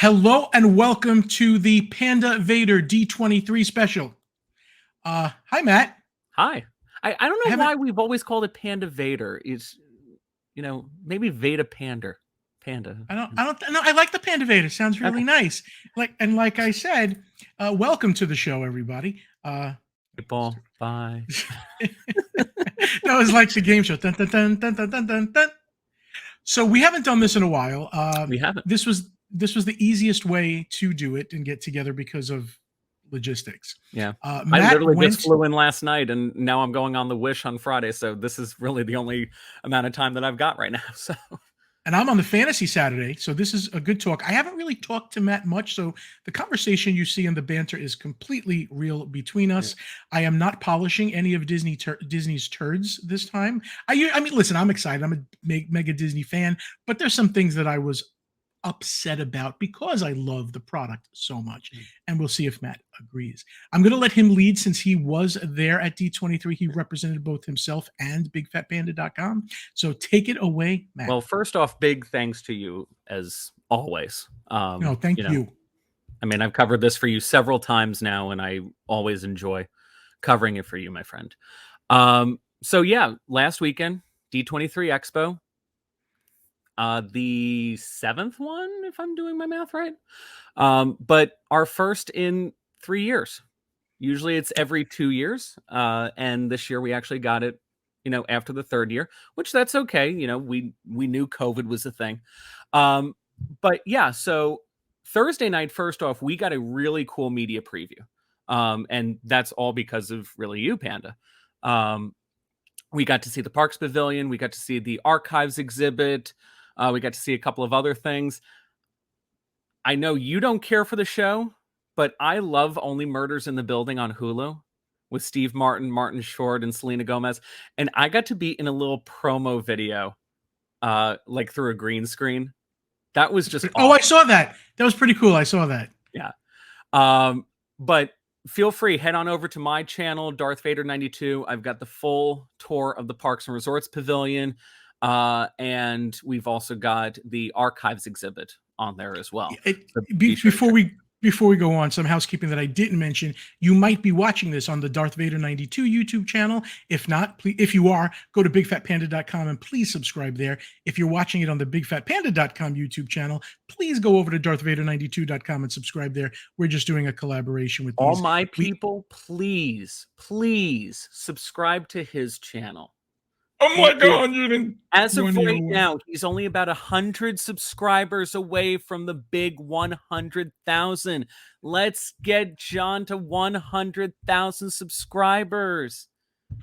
Hello and welcome to the Panda Vader D23 special. Hi, Matt. Hi. I don't I know haven't. why we've always called it Panda Vader. It's, maybe Veda Pander. Panda. I don't. No, I like the Panda Vader. Sounds really Okay. nice. Like I said, welcome to the show, everybody. Ball. Bye. That was like the game show. Dun, dun, dun, dun, dun, dun, dun, dun. So we haven't done this in a while. We haven't. This was the easiest way to do it and get together because of logistics. Yeah. I Matt literally went. just flew in last night, and now I'm going on the Wish on Friday. So this is really the only amount of time that I've got right now. So And I'm on the fantasy Saturday, so this is a good talk. I haven't really talked to Matt much, so the conversation you see in the banter is completely real between us. Yeah. I am not polishing any of Disney's turds this time. I mean, listen, I'm excited. I'm a mega Disney fan, but there's some things that I was upset about because I love the product so much. And we'll see if Matt agrees. I'm going to let him lead since he was there at D23. He represented both himself and BigFatPanda.com. So take it away, Matt. Well, first off, big thanks to you as always. No, thank you. I mean, I've covered this for you several times now, and I always enjoy covering it for you, my friend. So yeah, last weekend, D23 Expo. The 7th one, if I'm doing my math right. But our first in 3 years. Usually it's every 2 years. And this year we actually got it, after the 3rd year, which that's okay. We knew COVID was a thing. But yeah, so Thursday night, first off, we got a really cool media preview. And that's all because of really you, Panda. We got to see the Parks Pavilion. We got to see the Archives exhibit. We got to see a couple of other things. I know you don't care for the show, but I love Only Murders in the Building on Hulu with Steve Martin, Martin Short, and Selena Gomez. And I got to be in a little promo video, like through a green screen. That was just awesome. Oh, I saw that. That was pretty cool. I saw that. Yeah. But feel free, head on over to my channel, Darth Vader 92. I've got the full tour of the Parks and Resorts Pavilion. And we've also got the Archives exhibit on there as well. Before we go on, some housekeeping that I didn't mention. You might be watching this on the Darth Vader 92 YouTube channel. If not, please, if you are, go to BigFatPanda.com and please subscribe there. If you're watching it on the BigFatPanda.com YouTube channel, please go over to DarthVader92.com and subscribe there. We're just doing a collaboration with all my people. Please subscribe to his channel. Oh my God! As of right now, he's only about 100 subscribers away from the big 100,000. Let's get John to 100,000 subscribers.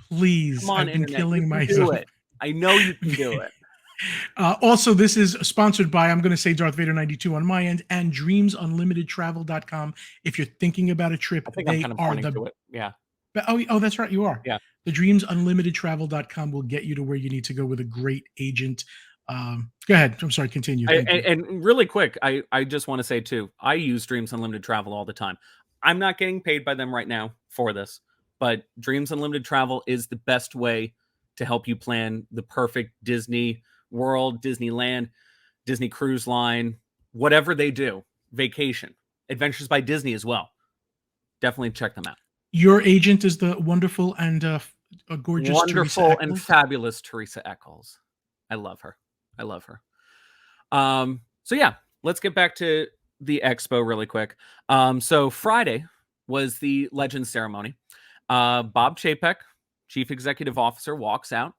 Please, come on, I've been Internet. killing myself. I know you can do it. Also, this is sponsored by, I'm going to say Darth Vader 92 on my end, and DreamsUnlimitedTravel.com. If you're thinking about a trip, they are the. Yeah. Oh, that's right. You are. Yeah. The DreamsUnlimitedTravel.com will get you to where you need to go with a great agent. Go ahead. I'm sorry. Continue. And really quick, I just want to say too, I use Dreams Unlimited Travel all the time. I'm not getting paid by them right now for this, but Dreams Unlimited Travel is the best way to help you plan the perfect Disney World, Disneyland, Disney Cruise Line, whatever they do, vacation, Adventures by Disney as well. Definitely check them out. Your agent is the wonderful and gorgeous, wonderful and fabulous Teresa Eccles. I love her. So yeah, let's get back to the expo really quick. So Friday was the Legends ceremony. Bob Chapek, Chief Executive Officer, walks out.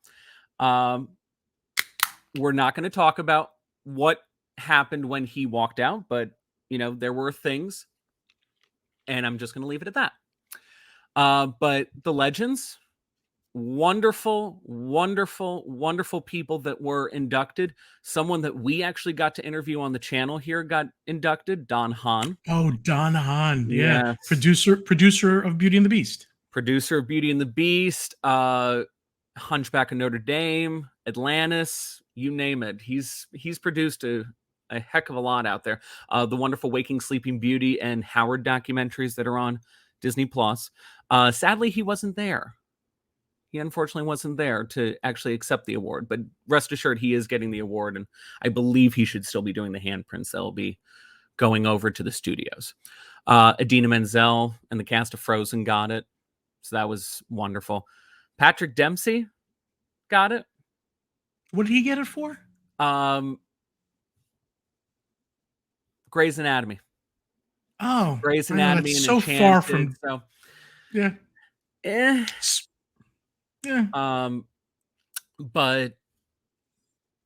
We're not going to talk about what happened when he walked out, but there were things, and I'm just going to leave it at that. But the Legends, wonderful people that were inducted. Someone that we actually got to interview on the channel here got inducted, Don Hahn. Oh, Don Hahn. Yeah. Yes. Producer of Beauty and the Beast. Hunchback of Notre Dame, Atlantis, you name it. He's produced a heck of a lot out there. The wonderful Waking Sleeping Beauty and Howard documentaries that are on Disney Plus. Sadly, he wasn't there. He unfortunately wasn't there to actually accept the award, but rest assured he is getting the award, and I believe he should still be doing the handprints that'll be going over to the studios. Idina Menzel and the cast of Frozen got it, so that was wonderful. Patrick Dempsey got it. What did he get it for? Grey's Anatomy. Oh, Grey's I know Anatomy that's and so far Enchanted. from. So, Yeah. eh. Yeah. But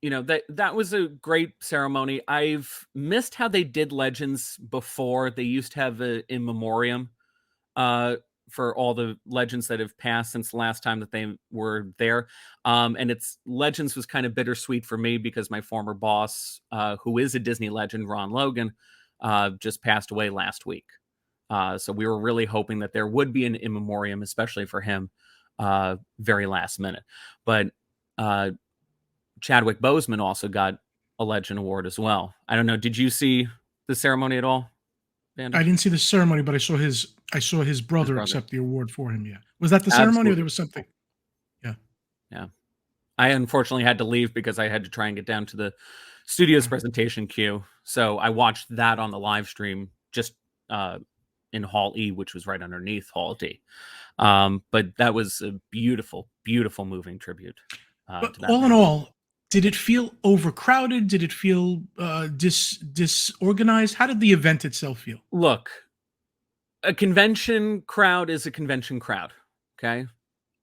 that was a great ceremony. I've missed how they did Legends before. They used to have a in memoriam for all the legends that have passed since the last time that they were there. And it's Legends was kind of bittersweet for me because my former boss, who is a Disney legend, Ron Logan, just passed away last week. So we were really hoping that there would be an in memoriam, especially for him, very last minute. But Chadwick Boseman also got a Legend Award as well. I don't know. Did you see the ceremony at all, Panda? I didn't see the ceremony, but I saw his brother accept the award for him. Yeah. Was that the ceremony or there was something? Yeah. Yeah. I unfortunately had to leave because I had to try and get down to the studio's Yeah. presentation queue. So I watched that on the live stream just in Hall E, which was right underneath Hall D. But that was a beautiful, beautiful moving tribute. But To that all in man. all, did it feel overcrowded? Did it feel disorganized? How did the event itself feel? Look, a convention crowd is a convention crowd. Okay.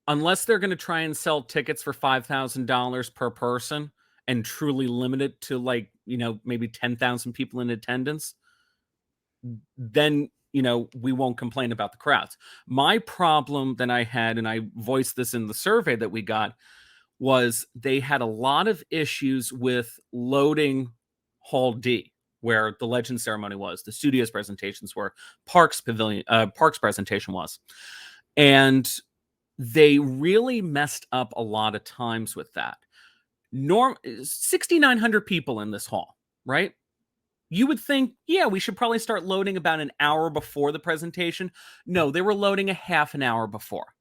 Unless they're going to try and sell tickets for $5,000 per person and truly limit it to maybe 10,000 people in attendance, then, we won't complain about the crowds. My problem that I had, and I voiced this in the survey that we got, was they had a lot of issues with loading Hall D, where the Legend ceremony was, the studios presentations were, Parks presentation was. And they really messed up a lot of times with that. 6,900 people in this hall, right? You would think, yeah, we should probably start loading about an hour before the presentation. No, they were loading a half an hour before.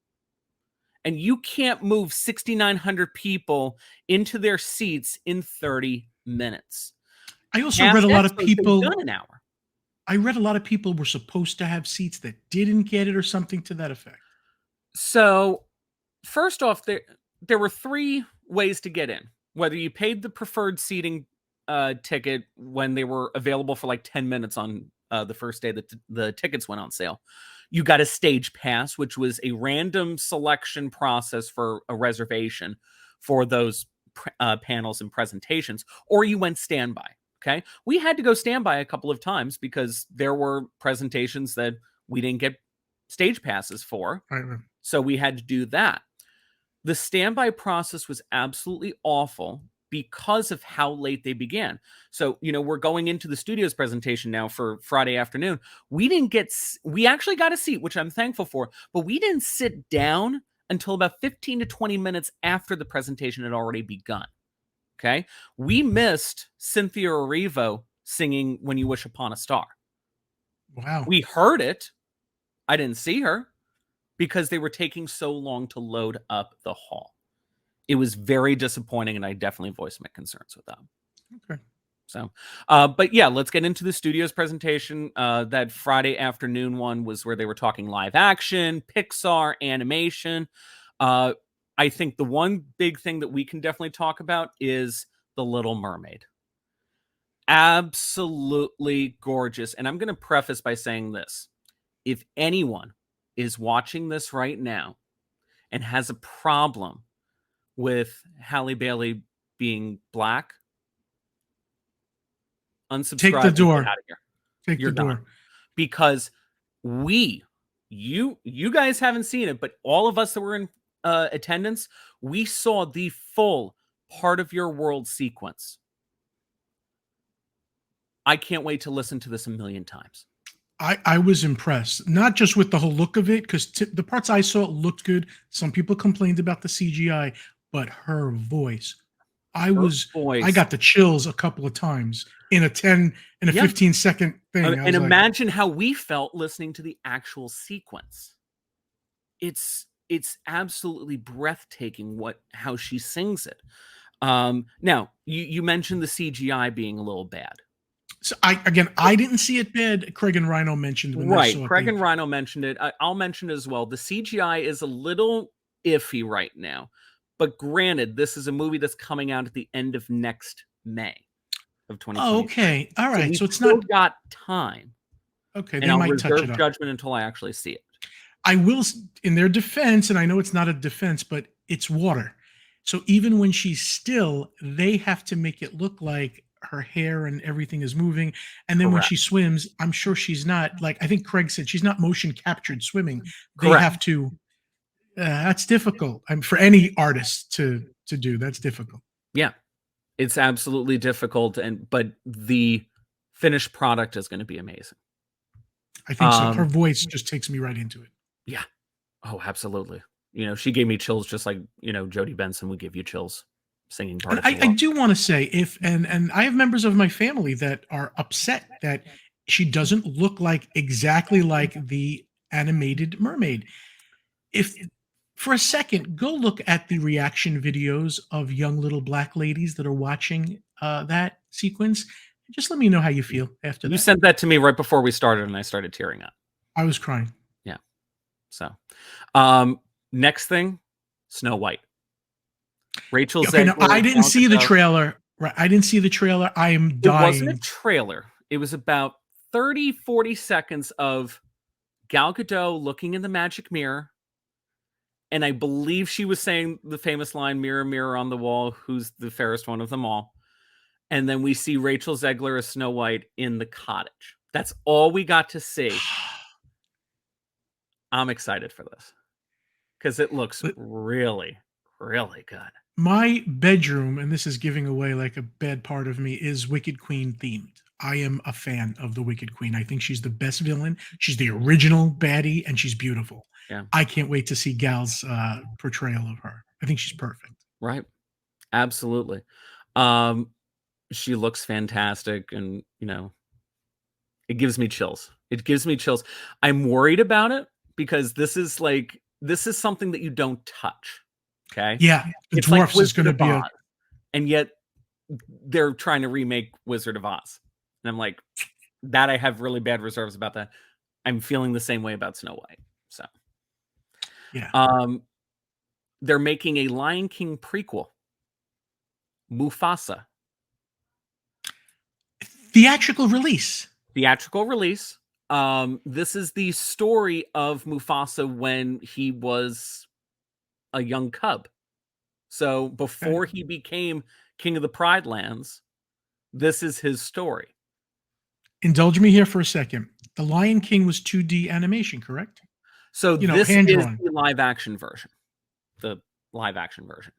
And you can't move 6,900 people into their seats in 30 minutes. I also read a lot of people. Done an hour. I read a lot of people were supposed to have seats that didn't get it or something to that effect. So, first off, there were 3 ways to get in. Whether you paid the preferred seating ticket when they were available for like 10 minutes on the first day that the tickets went on sale. You got a stage pass, which was a random selection process for a reservation for those panels and presentations, or you went standby. Okay. We had to go standby a couple of times because there were presentations that we didn't get stage passes for. Right. So we had to do that. The standby process was absolutely awful because of how late they began. So, we're going into the studio's presentation now for Friday afternoon. We actually got a seat, which I'm thankful for, but we didn't sit down until about 15 to 20 minutes after the presentation had already begun. Okay. We missed Cynthia Erivo singing When You Wish Upon a Star. Wow. We heard it. I didn't see her because they were taking so long to load up the hall. It was very disappointing, and I definitely voiced my concerns with that. Okay. So, but yeah, let's get into the studio's presentation. That Friday afternoon one was where they were talking live action, Pixar, animation. I think the one big thing that we can definitely talk about is The Little Mermaid. Absolutely gorgeous. And I'm going to preface by saying this. If anyone is watching this right now and has a problem with Halle Bailey being black, unsubscribe. Take the door. And get out of here. Take You're the door. done. Because you guys haven't seen it, but all of us that were in attendance, we saw the full Part of Your World sequence. I can't wait to listen to this a million times. I was impressed, not just with the whole look of it, because the parts I saw looked good. Some people complained about the CGI, but her voice, I got the chills a couple of times in a 15-second thing. And imagine how we felt listening to the actual sequence. It's absolutely breathtaking how she sings it. Now, you mentioned the CGI being a little bad. So I didn't see it bad. Craig and Rhino mentioned when they Right. saw it. Craig and Rhino mentioned it. I'll mention it as well. The CGI is a little iffy right now. But granted, this is a movie that's coming out at the end of next May of Oh, 2023. okay. All So right. we've So it's still not got time. okay. And They I'll might touch it reserve up. judgment until I actually see it. I will, in their defense, and I know it's not a defense, but it's water. So even when she's still, they have to make it look like her hair and everything is moving. And then when Correct. she swims, I'm sure she's not like I think Craig said she's not motion captured swimming. They Correct. have to. That's difficult. For any artist to do. That's difficult. Yeah. It's absolutely difficult, but the finished product is going to be amazing. I think so. Her voice just takes me right into it. Yeah. Oh, absolutely. She gave me chills just like, Jodie Benson would give you chills singing part And of the I world. do want to say if and I have members of my family that are upset that she doesn't look like exactly like the animated mermaid. If for a second go look at the reaction videos of young little black ladies that are watching that sequence, just let me know how you feel after You that. sent that to me right before we started and I started tearing up. I was crying. Yeah. So, next thing, Snow White. Rachel Okay, now Zegler, I didn't Gal see the Gadot. trailer. Right, I didn't see the trailer. I am It wasn't a dying. trailer. It was about 30, 40 seconds of Gal Gadot looking in the magic mirror. And I believe she was saying the famous line, "Mirror, mirror on the wall, who's the fairest one of them all?" And then we see Rachel Zegler as Snow White in the cottage. That's all we got to see. I'm excited for this because it looks But really, really good. my bedroom, and this is giving away like a bad part of me, is Wicked Queen themed. I am a fan of the Wicked Queen. I think she's the best villain. She's the original baddie, and she's beautiful. Yeah. I can't wait to see Gal's portrayal of her. I think she's perfect. Right. Absolutely. She looks fantastic, and it gives me chills. It gives me chills. I'm worried about it because this is something that you don't touch. Okay. Yeah, the It's like dwarfs is going Wizard to of be Oz, and yet they're trying to remake Wizard of Oz. And I'm like, that I have really bad reserves about that. I'm feeling the same way about Snow White. So, yeah. They're making a Lion King prequel, Mufasa. Theatrical release. Theatrical release. This is the story of Mufasa when he was a young cub. So before he became King of the Pride Lands, this is his story. Indulge me here for a second. The Lion King was 2D animation, correct? So this hand is drawn. the live action version. The live action version.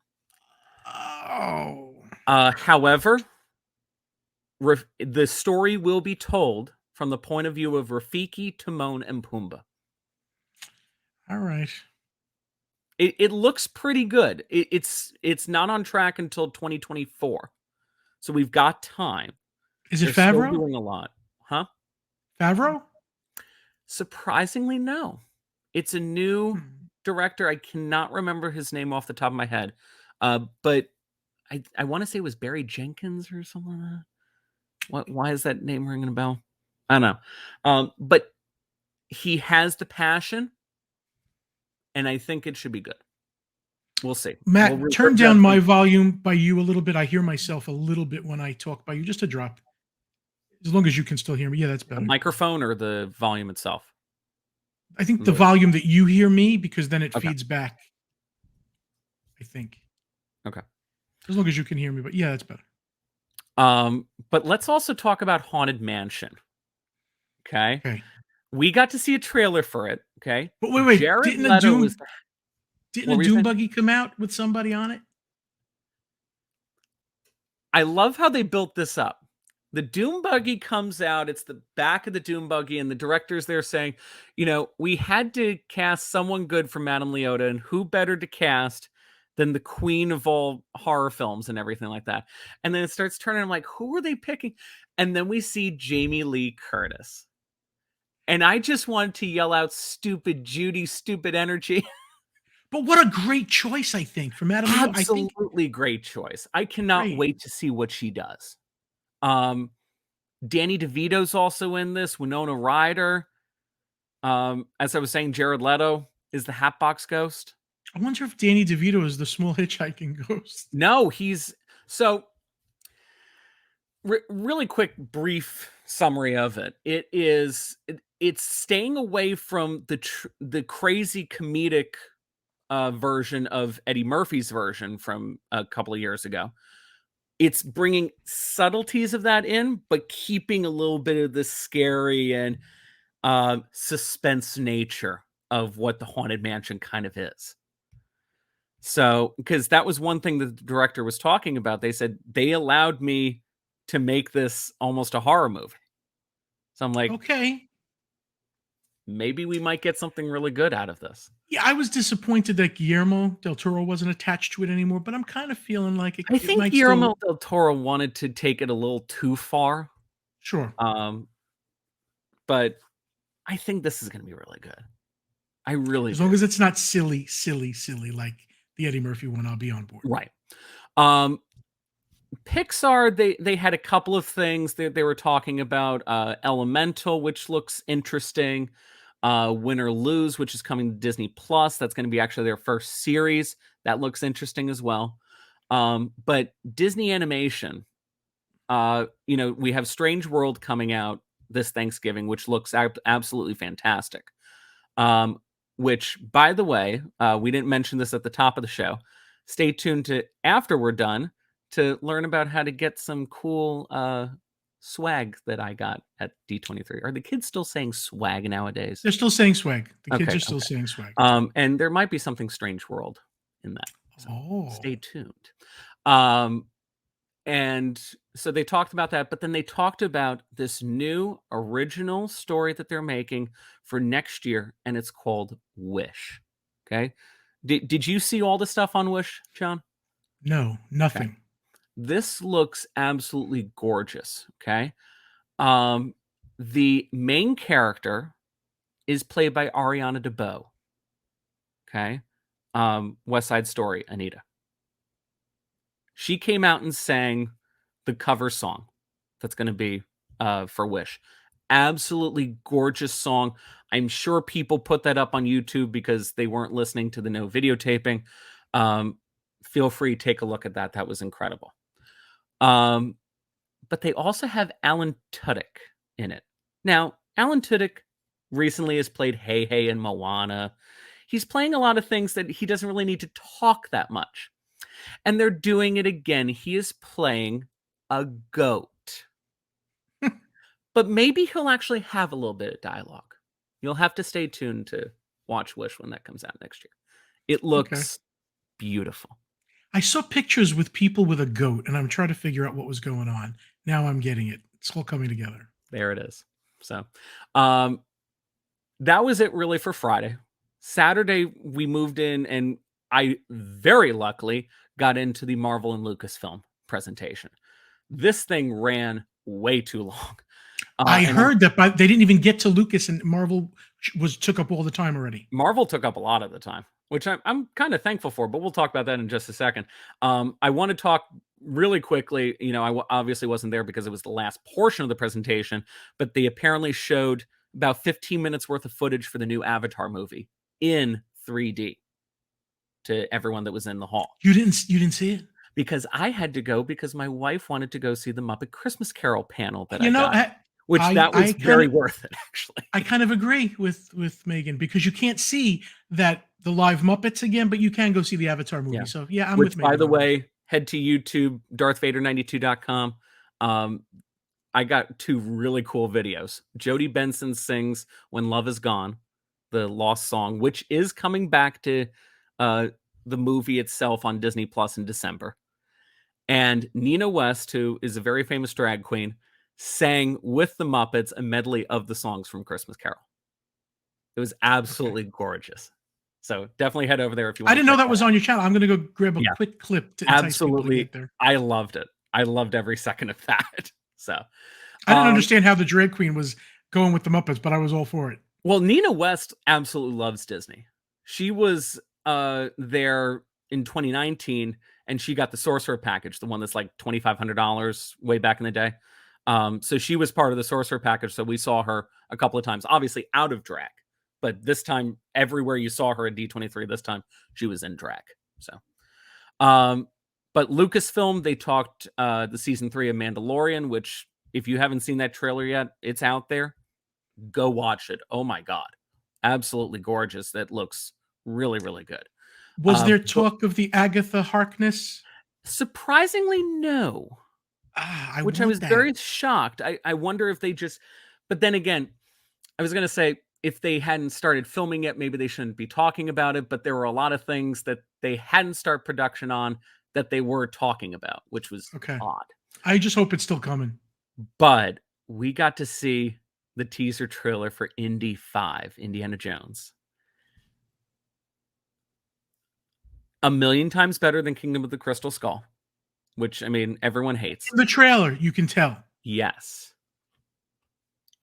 Oh. However, the story will be told from the point of view of Rafiki, Timon, and Pumbaa. All right. It looks pretty good. It's not on track until 2024, so we've got time. Is it They're still Favreau? doing a lot, huh? Favreau? Surprisingly, no. It's a new director. I cannot remember his name off the top of my head, but I want to say it was Barry Jenkins or something like that. Why is that name ringing a bell? I don't know. But he has the passion, and I think it should be good. We'll see. Matt, turn down my volume by you a little bit. I hear myself a little bit when I talk by you, just a drop. As long as you can still hear me. Yeah, that's better. The microphone or the volume itself? I think the volume that you hear me, because then it feeds back. I think. Okay. As long as you can hear me, but yeah, that's better. But let's also talk about Haunted Mansion. Okay. Okay. We got to see a trailer for it. Okay. But wait, Jared didn't a Leto Doom buggy come out with somebody on it? I love how they built this up. The Doom buggy comes out. It's the back of the Doom buggy, and the director's there saying, we had to cast someone good for Madame Leota, and who better to cast than the queen of all horror films and everything like that. And then it starts turning. I'm like, who are they picking? And then we see Jamie Lee Curtis. And I just wanted to yell out, "Stupid Judy, stupid energy." But what a great choice, I think, for Madame Leota. Absolutely great choice. I cannot wait to see what she does. Danny DeVito's also in this. Winona Ryder. As I was saying, Jared Leto is the Hatbox Ghost. I wonder if Danny DeVito is the small hitchhiking ghost. No, he's so. Really quick, brief summary of it. It's staying away from the crazy comedic version of Eddie Murphy's version from a couple of years ago. It's bringing subtleties of that in, but keeping a little bit of the scary and suspense nature of what the Haunted Mansion kind of is. So, because that was one thing that the director was talking about. They said they allowed me to make this almost a horror movie. So I'm like, Okay. maybe we might get something really good out of this. Yeah, I was disappointed that Guillermo del Toro wasn't attached to it anymore, but I'm kind of feeling like I it think might Guillermo still. del Toro wanted to take it a little too far. Sure. But I think this is going to be really good. I really As do. long as it's not silly like the Eddie Murphy one, I'll be on board. Right. Pixar, they had a couple of things they were talking about. Elemental, which looks interesting. Win or Lose, which is coming to Disney Plus. That's going to be actually their first series. That looks interesting as well. But Disney Animation, we have Strange World coming out this Thanksgiving, which looks absolutely fantastic. Which, by the way, we didn't mention this at the top of the show. Stay tuned to after we're done to learn about how to get some cool swag that I got at D23. Are the kids still saying swag nowadays? They're still saying swag. The kids Okay, are still saying swag. And there might be something Strange World in that. So stay tuned. And so they talked about that, but then they talked about this new original story that they're making for next year, and it's called Wish. Okay. Did you see all the stuff on Wish, John? No, nothing. Okay. This looks absolutely gorgeous. Okay. The main character is played by Ariana DeBose. Okay. West Side Story, Anita. She came out and sang the cover song that's going to be for Wish. Absolutely gorgeous song. I'm sure people put that up on YouTube because they weren't listening to the no videotaping. Feel free to take a look at that. That was incredible. But they also have Alan Tudyk in it. Now, Alan Tudyk recently has played Hey Hey in Moana. He's playing a lot of things that he doesn't really need to talk that much. And they're doing it again. He is playing a goat. But maybe he'll actually have a little bit of dialogue. You'll have to stay tuned to watch Wish when that comes out next year. It looks beautiful. I saw pictures with people with a goat, and I'm trying to figure out what was going on. Now I'm getting it. It's all coming together. There it is. So that was it really for Friday. Saturday, we moved in, and I very luckily got into the Marvel and Lucasfilm presentation. This thing ran way too long. I heard that, but they didn't even get to Lucas, and Marvel took up all the time already. Marvel took up a lot of the time, which I'm kind of thankful for, but we'll talk about that in just a second. I want to talk really quickly. I obviously wasn't there because it was the last portion of the presentation, but they apparently showed about 15 minutes worth of footage for the new Avatar movie in 3D to everyone that was in the hall. You didn't see it? Because I had to go because my wife wanted to go see the Muppet Christmas Carol panel that I got. Which that was very worth it, actually. I kind of agree with Megan, because you can't see the live Muppets again, but you can go see the Avatar movie. Yeah. So yeah, I'm with Megan. By the way, head to YouTube, DarthVader92.com. I got two really cool videos. Jodie Benson sings "When Love Is Gone," the lost song, which is coming back to the movie itself on Disney Plus in December. And Nina West, who is a very famous drag queen, sang with the Muppets a medley of the songs from Christmas Carol. It was absolutely gorgeous. So definitely head over there if you want. I didn't know that was on your channel. I'm going to go grab a quick clip to entice people to get there. I loved it. I loved every second of that. So I didn't understand how the drag queen was going with the Muppets, but I was all for it. Well, Nina West absolutely loves Disney. She was there in 2019, and she got the Sorcerer package, the one that's like $2,500 way back in the day. So she was part of the sorcerer package. So we saw her a couple of times, obviously out of drag, but this time everywhere you saw her at D23, this time she was in drag. So, but Lucasfilm, they talked the season 3 of Mandalorian, which if you haven't seen that trailer yet, it's out there. Go watch it. Oh my God. Absolutely gorgeous. That looks really, really good. Was there But talk of the Agatha Harkness? surprisingly, no. I Which I want was that. very shocked. I wonder if they just, but then again, I was going to say if they hadn't started filming it, maybe they shouldn't be talking about it. But there were a lot of things that they hadn't started production on that they were talking about, which was Okay. odd. I just hope it's still coming. But we got to see the teaser trailer for Indy 5, Indiana Jones. A million times better than Kingdom of the Crystal Skull, which, I mean, everyone hates. In the trailer, you can tell. Yes.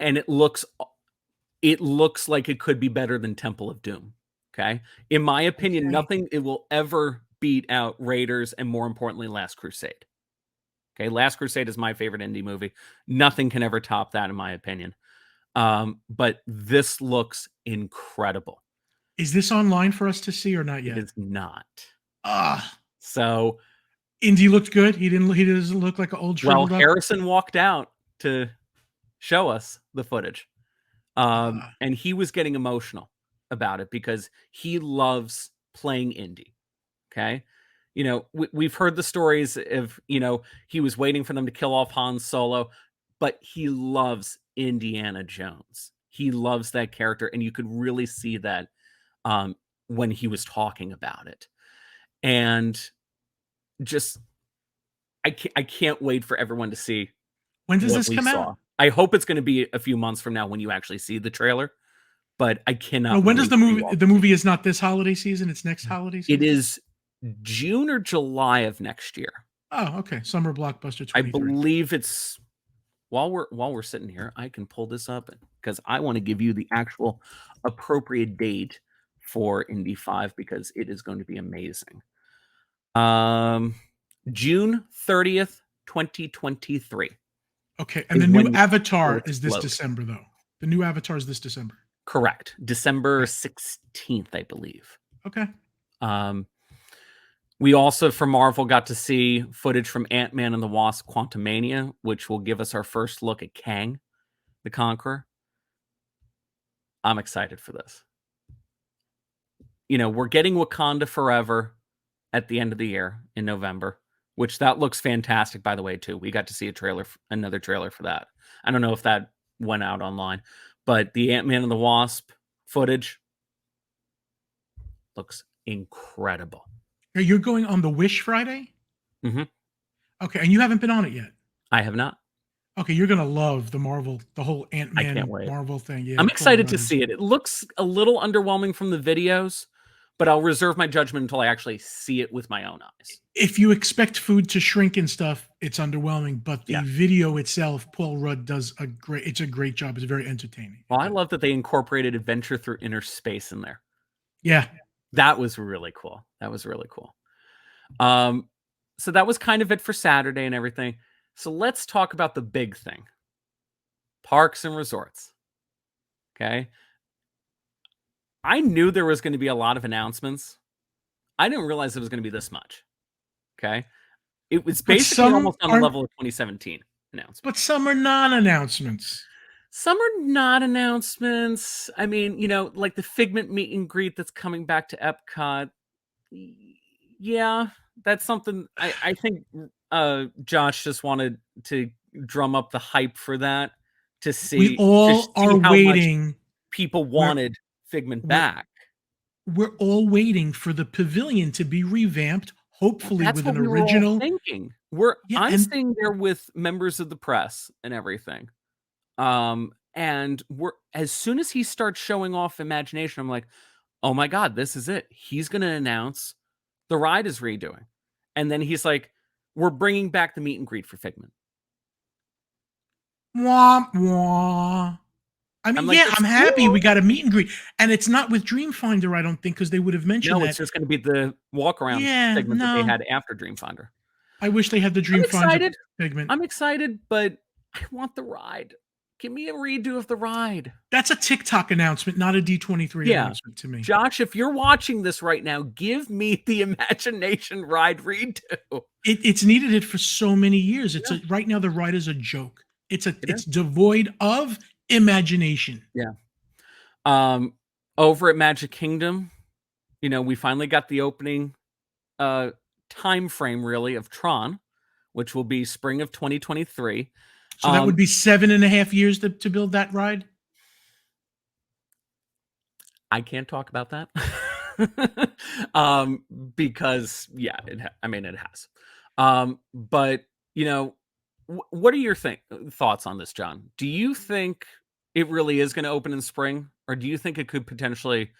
And it looks like it could be better than Temple of Doom. Okay. In my opinion, Okay. nothing it will ever beat out Raiders and more importantly, Last Crusade. Okay. Last Crusade is my favorite indie movie. Nothing can ever top that, in my opinion. But this looks incredible. Is this online for us to see or not It yet? is not. Ah. So Indy looked good. He doesn't look like an old shriveled up. Harrison walked out to show us the footage. And he was getting emotional about it because he loves playing indie. Okay. You know, we've heard the stories of, you know, he was waiting for them to kill off Han Solo, but he loves Indiana Jones. He loves that character. And you could really see that when he was talking about it. And just, I can't wait for everyone to see When does what this we come saw. out? I hope it's going to be a few months from now when you actually see the trailer. But I cannot. No, when does wait the for you all movie? to The see movie is not this holiday season. It's next holiday it. It season. is June or July of next year. Oh, okay. Summer blockbuster 23. I believe it's while we're sitting here, I can pull this up because I want to give you the actual appropriate date for Indy 5 because it is going to be amazing. June 30th, 2023. Okay, and the new Avatar is this December, though. The new Avatar is this December. Correct. December 16th, I believe. Okay. We also, from Marvel, got to see footage from Ant-Man and the Wasp: Quantumania, which will give us our first look at Kang, the Conqueror. I'm excited for this. You know, we're getting Wakanda Forever at the end of the year in November, which that looks fantastic, by the way, too. We got to see another trailer for that. I don't know if that went out online, but the Ant-Man and the Wasp footage looks incredible. You're going on the Wish Friday? Mm-hmm. Okay, and you haven't been on it yet? I have not. Okay, you're going to love the Marvel, the whole Ant-Man Marvel thing. Yeah, I'm excited to see it. It looks a little underwhelming from the videos, but I'll reserve my judgment until I actually see it with my own eyes. If you expect food to shrink and stuff, it's underwhelming, but the video itself, Paul Rudd does a great job. It's very entertaining. Well, I love that they incorporated Adventure Through Inner Space in there. Yeah. That was really cool. So that was kind of it for Saturday and everything. So let's talk about the big thing. Parks and resorts. Okay. I knew there was going to be a lot of announcements. I didn't realize it was going to be this much. Okay. It was basically almost on the level of 2017 announcements. But some are non-announcements. Some are not announcements. I mean, you know, like the Figment meet and greet that's coming back to Epcot. Yeah, that's something I think Josh just wanted to drum up the hype for that to see. We all are waiting. People wanted Figment back. We're all waiting for the pavilion to be revamped, hopefully with an original. That's what we were all thinking. I'm sitting there with members of the press and everything. And as soon as he starts showing off Imagination, I'm like, oh my God, this is it. He's going to announce the ride is redoing. And then he's like, we're bringing back the meet and greet for Figment. Wah, wah. I mean, like, I'm happy we got a meet and greet. And it's not with Dreamfinder, I don't think, because they would have mentioned that. No, it's just going to be the walk around segment that they had after Dreamfinder. I wish they had the Dreamfinder segment. I'm excited, but I want the ride. Give me a redo of the ride. That's a TikTok announcement, not a D23 Yeah. announcement to me. Josh, if you're watching this right now, give me the Imagination ride redo. It's needed it for so many years. It's Yeah. right now the ride is a joke. It It's is. devoid of imagination. Yeah. Over at Magic Kingdom, we finally got the opening time frame really of Tron, which will be spring of 2023. So that would be 7.5 years to build that ride. I can't talk about that. Because yeah, it has. But what are your thoughts on this, John? Do you think it really is going to open in spring, or do you think it could potentially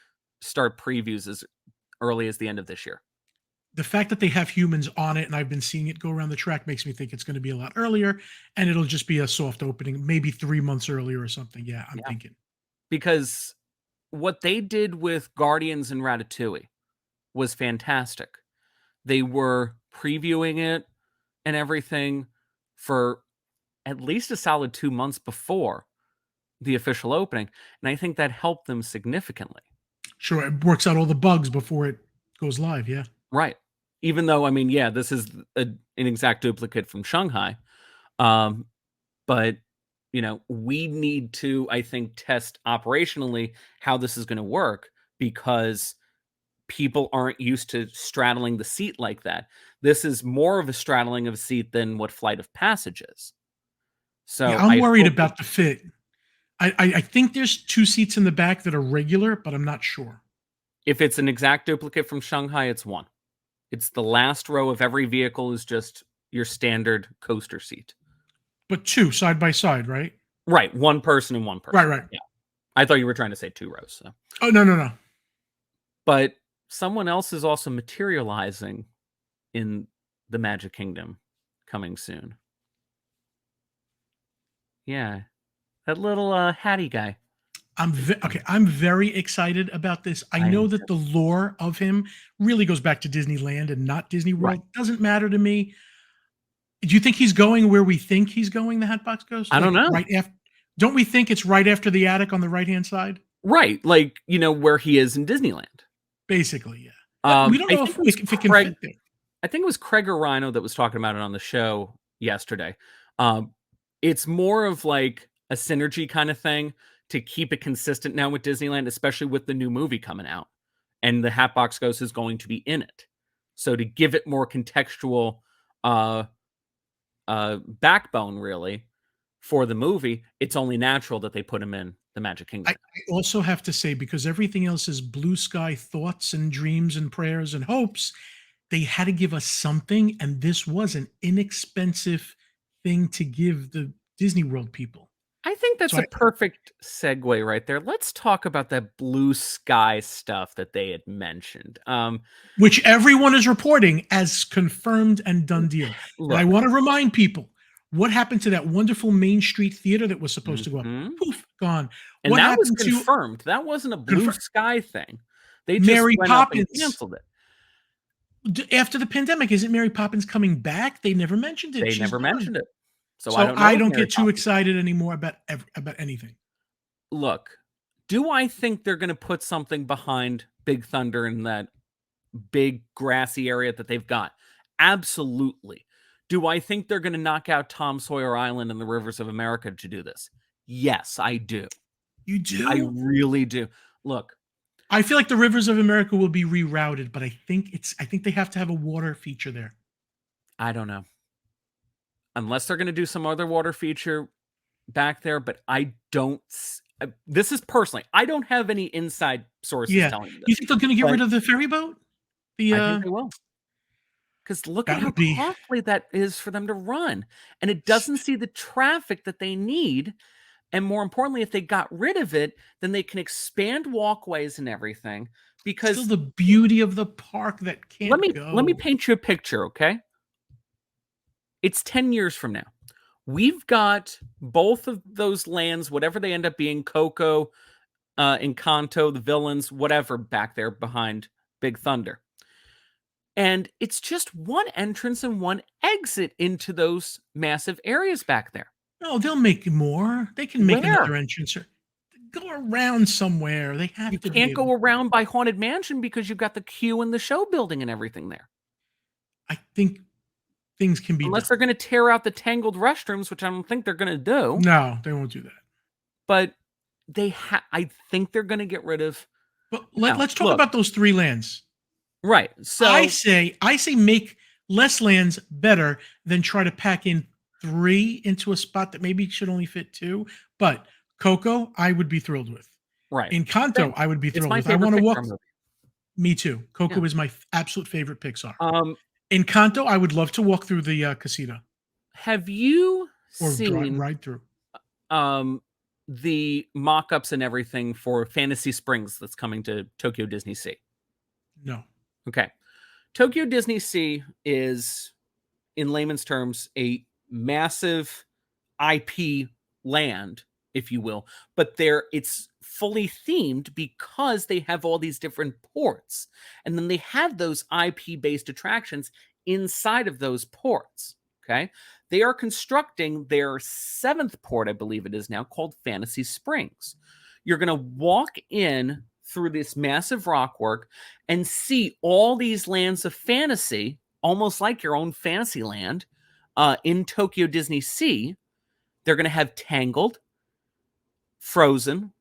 start previews as early as the end of this year? The fact that they have humans on it and I've been seeing it go around the track makes me think it's going to be a lot earlier, and it'll just be a soft opening, maybe 3 months earlier or something. Yeah, I'm Yeah, thinking. because what they did with Guardians and Ratatouille was fantastic. They were previewing it and everything for at least a solid 2 months before the official opening, and I think that helped them significantly. Sure, it works out all the bugs before it goes live. Yeah. Right. Even though, yeah, this is an exact duplicate from Shanghai, um, but we need to, I think, test operationally how this is going to work, because people aren't used to straddling the seat like that. This is more of a straddling of a seat than what Flight of Passage is. Yeah, So I'm I worried hope about the fit. I think there's 2 seats in the back that are regular, but I'm not sure. if it's an exact duplicate from Shanghai, it's one. It's the last row of every vehicle is just your standard coaster seat. But 2 side by side, right? Right, one person and one Right, person. right. Yeah. I thought you were trying to say 2 rows. So. Oh, no, no, no. But someone else is also materializing in the Magic Kingdom coming soon. Yeah. That little Hattie guy. Okay, I'm very excited about this. I I know am that the lore of him really goes back to Disneyland and not Disney right. World. Doesn't matter to me. Do you think he's going where we think he's going, the Hatbox Ghost? I don't Like know. right after, don't we think it's right after the attic on the right-hand side? Right, like, where he is in Disneyland. Basically, yeah. But we don't I know think it was if it can fit there. I think it was Craig or Rhino that was talking about it on the show yesterday. Um, it's more of like a synergy kind of thing to keep it consistent now with Disneyland, especially with the new movie coming out. And the Hatbox Ghost is going to be in it. So to give it more contextual uh backbone really for the movie, it's only natural that they put him in the Magic Kingdom. I also have to say, because everything else is blue sky thoughts and dreams and prayers and hopes, they had to give us something, and this was an inexpensive thing to give the Disney World people. I think that's So a perfect segue right there. Let's talk about that blue sky stuff that they had mentioned. which everyone is reporting as confirmed and done deal. And I Look, want to remind people what happened to that wonderful Main Street theater that was supposed to go up. mhm. Poof, gone. And What that was happened to confirmed. That wasn't a blue sky thing. They just Mary went up and Poppins? canceled it. After the pandemic, isn't Mary Poppins coming back? They never mentioned it. They She's never done. mentioned it. So I So don't know I if don't Mary get too Poppins. excited anymore about anything. Look, do I think they're going to put something behind Big Thunder in that big grassy area that they've got? Absolutely. Do I think they're going to knock out Tom Sawyer Island and the Rivers of America to do this? Yes, I do. You I do? really do. Look, I feel like the Rivers of America will be rerouted, but I think they have to have a water feature there. I don't know. Unless they're going to do some other water feature back there, but I don't. This is personally, I don't have any inside sources Yeah. telling me You this, think they're going to get but rid of the ferry boat? The I think they will. Because look at That how would be costly that is for them to run. And it doesn't see the traffic that they need. And more importantly, if they got rid of it, then they can expand walkways and everything. still Because the beauty of the park that let can't me go. paint you a picture, okay? It's 10 years from now. We've got both of those lands, whatever they end up being, Coco, Encanto, the villains, whatever, back there behind Big Thunder. And it's just one entrance and one exit into those massive areas back there. No, they'll make more. They can make Where? another entrance or go around somewhere. They You have to be can't able go to. around by Haunted Mansion because you've got the queue and the show building and everything there. I think things can be Unless done. they're going to tear out the tangled restrooms, which I don't think they're going to do. No, they won't do that. But I think they're going to get rid of. But Now, let's talk look, about those three lands. right. I So, say, I say, make less lands better than try to pack in three into a spot that maybe should only fit two. But Coco, I would be thrilled with. right. Encanto, Same. I would be It's thrilled my with. I favorite want to Pixar walk. movie. Me too. Yeah. Coco is my absolute favorite Pixar. Um, Encanto, I would love to walk through the casita have you or seen ride through. um the mock-ups and everything for Fantasy Springs that's coming to Tokyo Disney Sea? No. Okay. Tokyo Disney Sea is, in layman's terms, a massive IP land, if you will, but it's fully themed because they have all these different ports. And then they have those IP based attractions inside of those ports. Okay. They are constructing their seventh port, I believe it is now, called Fantasy Springs. You're going to walk in through this massive rockwork and see all these lands of fantasy, almost like your own fantasy land, in Tokyo Disney Sea. They're going to have Tangled, Frozen,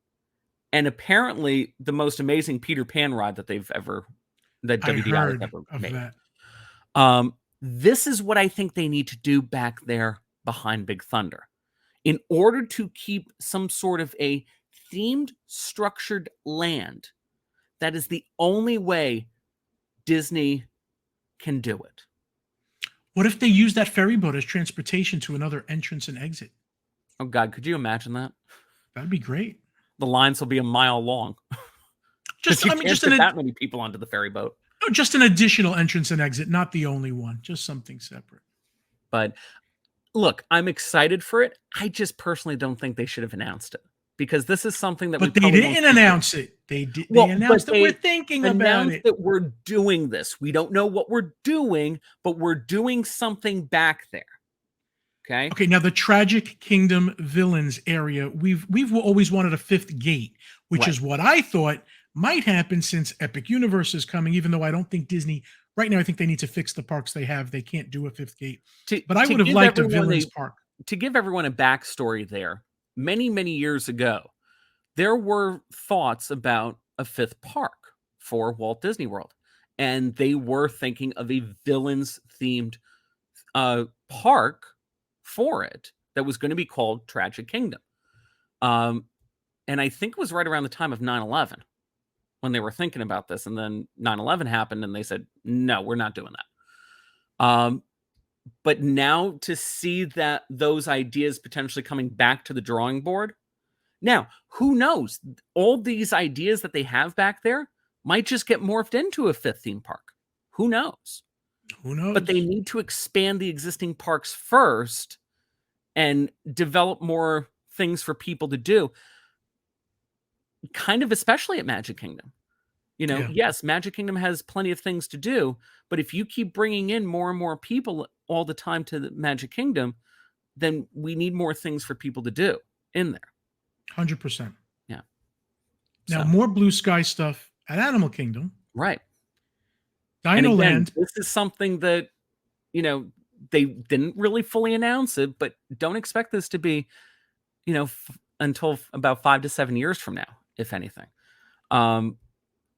and apparently the most amazing Peter Pan ride that I WDI has heard ever of made. that. This is what I think they need to do back there behind Big Thunder. In order to keep some sort of a themed, structured land, that is the only way Disney can do it. What if they use that ferry boat as transportation to another entrance and exit? Oh, God, could you imagine that? That'd be great. The lines will be a mile long because Just, you I mean, can't fit that many people onto the ferry boat. just an additional entrance and exit, not the only one. Just something separate. But look, I'm excited for it. I just personally don't think they should have announced it because this is something that But they didn't announce it. They did. They announced that we're thinking about it. That we're doing this. We don't know what we're doing, but we're doing something back there. Okay. Okay. Now the Tragic Kingdom villains area, we've always wanted a fifth gate, which is what I thought might happen since Epic Universe is coming. Even though I don't think Disney right now, I think they need to fix the parks they have. They can't do a fifth gate. But I would have liked a villains park. To give everyone a backstory there, many, many years ago, there were thoughts about a fifth park for Walt Disney World. And they were thinking of a villains themed park for it that was going to be called Tragic Kingdom. And I think it was right around the time of 9/11 when they were thinking about this. And then 9/11 happened and they said, no, we're not doing that. But now to see that those ideas potentially coming back to the drawing board. Now, who knows? All these ideas that they have back there might just get morphed into a fifth theme park. Who knows? Who knows? But they need to expand the existing parks first and develop more things for people to do. Kind of especially at Magic Kingdom. Yes, Magic Kingdom has plenty of things to do, but if you keep bringing in more and more people all the time to the Magic Kingdom, then we need more things for people to do in there. 100%. Yeah. Now, more blue sky stuff at Animal Kingdom. Right. Dino Land. This is something that, they didn't really fully announce it, but don't expect this to be, until about 5 to 7 years from now, if anything.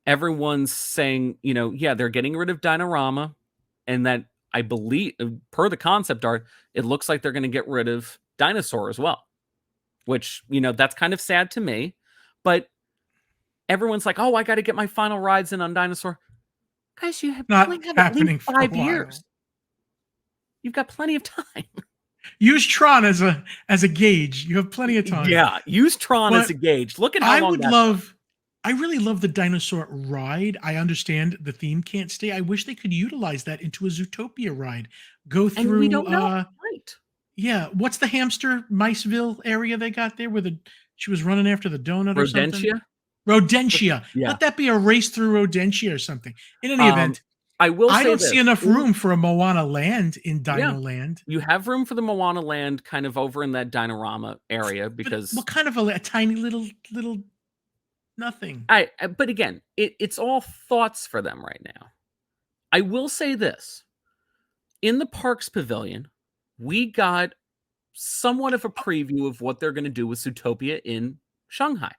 Everyone's saying, they're getting rid of Dinorama, and that I believe, per the concept art, it looks like they're going to get rid of Dinosaur as well, which, that's kind of sad to me. But everyone's like, oh, I got to get my final rides in on Dinosaur. Guys, you have at least 5 years. You've got plenty of time. Use Tron as a gauge. You have plenty of time. Yeah, use Tron as a gauge. Look at how long I really love the dinosaur ride. I understand the theme can't stay. I wish they could utilize that into a Zootopia ride. Go through. And we don't know. Right. Yeah. What's the hamster Miceville area they got there where she was running after the donut or something? Rodentia. Yeah. Let that be a race through Rodentia or something. In any event, I will I say don't see this. enough room for a Moana land in Yeah, Dino Land. you have room for the Moana land kind of over in that Dinorama area But because what kind of a tiny little nothing? but again, it's all thoughts for them right now. I will say this. In the Parks Pavilion, we got somewhat of a preview of what they're gonna do with Zootopia in Shanghai,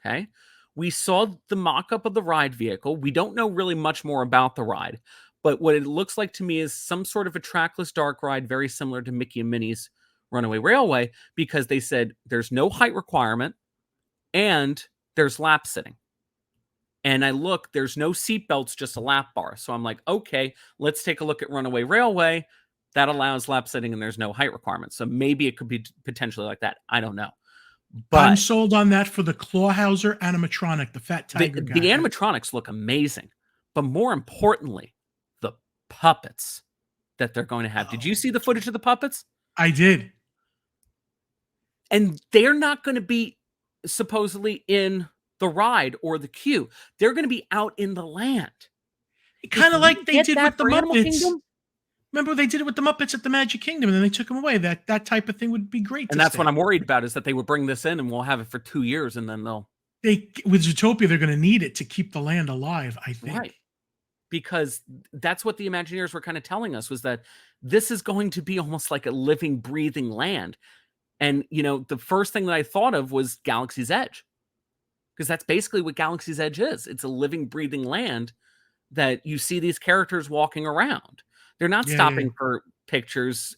okay? We saw the mock-up of the ride vehicle. We don't know really much more about the ride, but what it looks like to me is some sort of a trackless dark ride very similar to Mickey and Minnie's Runaway Railway because they said there's no height requirement and there's lap sitting. And I look, there's no seat belts, just a lap bar. So I'm like, okay, let's take a look at Runaway Railway. That allows lap sitting and there's no height requirement. So maybe it could be potentially like that. I don't know. I'm But sold on that for the Clawhauser animatronic, the fat the, tiger the guy. animatronics look amazing. But more importantly, the puppets that they're going to have. Did you see the footage of the puppets? I did. And they're not going to be supposedly in the ride or the queue. They're going to be out in the land. Kind of like they Get did that with the for Animal Muppets. Kingdom? Remember they did it with the Muppets at the Magic Kingdom, and then they took them away. That type of thing would be great. And that's what I'm worried about is that they would bring this in and we'll have it for 2 years and then they'll With Zootopia, they're going to need it to keep the land alive, I think. right. Because that's what the Imagineers were kind of telling us was that this is going to be almost like a living, breathing land. And, the first thing that I thought of was Galaxy's Edge. Because that's basically what Galaxy's Edge is. It's a living, breathing land that you see these characters walking around. They're not stopping for pictures,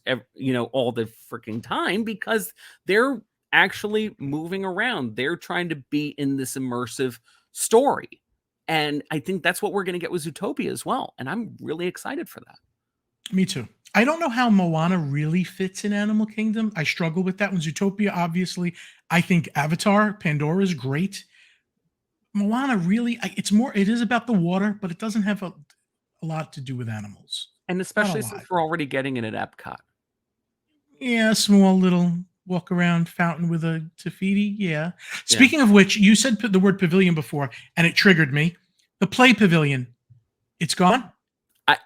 all the freaking time because they're actually moving around. They're trying to be in this immersive story. And I think that's what we're going to get with Zootopia as well. And I'm really excited for that. Me too. I don't know how Moana really fits in Animal Kingdom. I struggle with that one. Zootopia, obviously. I think Avatar, Pandora is great. Moana really, it is about the water, but it doesn't have a lot to do with animals. And especially since we're already getting it at Epcot. Yeah, a small little walk around fountain with a Tafiti. Yeah. Speaking of which, you said the word pavilion before, and it triggered me. The Play Pavilion, it's gone.